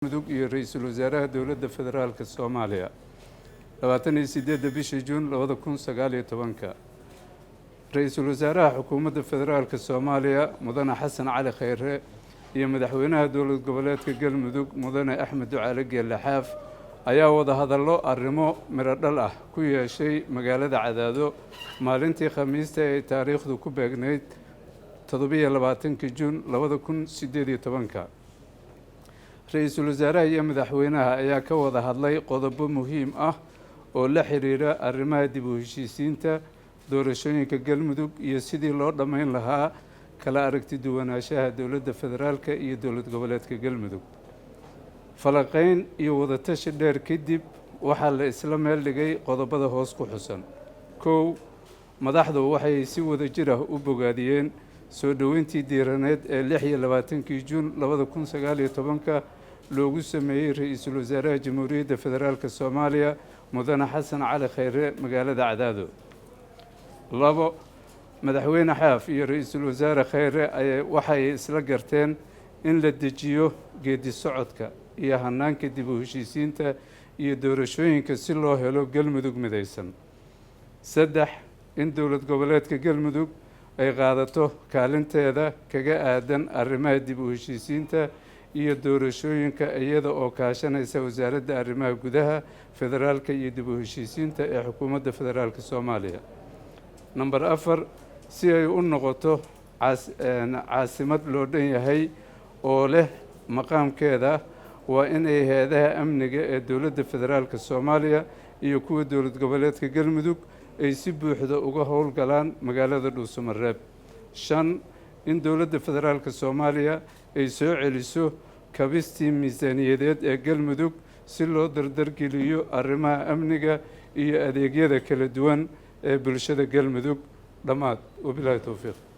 mudug iyo ra'iisul wasaaraha dowladda federaalka Soomaaliya 28 bishii Juun 2019 ra'iisul wasaaraha xukuumadda federaalka Soomaaliya mudane Xasan Cali Khayre iyo madaxweynaha dowlad goboleedka Galmudug mudane Axmed Ducaale Geelle Xaaf ayaa wada hadallo arrimo miro dhal ah ku yeeshay magaalada Cadaado maalintii Khamiista ee taariikhdu ku beegnayd 27 Juun 2018 ra'iisul wasaaraha iyo madaxweynaha ayaa ka wada hadlay qodobo muhiim ah oo la xiriira arrimaha dib u heshiisiinta doorashooyinka Galmudug iyo sidii loo dhameyn lahaa kala aragti duwanaanshaha dowladda federaalka iyo dowlad goboleedka Galmudug falaqeyn iyo wada tashi dheer kadib waxaa la isla meel dhigay qodobada hoos ku xusan kow madaxdu waxay si wada jir ah u bogaadiyeen soo dhaweyntii diiraneed ee 26 Juun 2019 loogu sameeyay ra'iisul wasaaraha jamhuuriyadda federaalka Soomaaliya mudane Xasan Cali Khayre magaalada Cadaado labo madaxweyne Xaaf iyo ra'iisul wasaare Khayre waxay isla garteen in la dejiyo geedi socodka iyo hanaanka dib u heshiisiinta iyo doorashooyinka si loo helo Galmudug midaysan saddex in dowlad goboleedka Galmudug ay qaadato kaalinteeda kaga aadan arrimaha dib u heshiisiinta iyo doorashooyinka iyada oo kaashanaysa wasaaradda arrimaha gudaha federaalka iyo dib u heshiisiinta ee xukuumadda federaalka Soomaaliya number 4 si ay u noqoto caasimad loo dhan yahay oo leh maqaamkeeda waa in ay hay'adaha amniga ee dowladda federaalka Soomaaliya iyo kuwa dowlad goboleedka Galmudug ay si buuxda uga howlgalaan magaalada Dhuusamareeb 5 in dowladda federaalka Soomaaliya ay soo celiso kabistii miisaaniyadeed ee Galmudug si loo dardargeliyo arrimaha amniga iyo adeegyada kala duwan ee bulshada Galmudug dhamaad wabillahi tawfiiq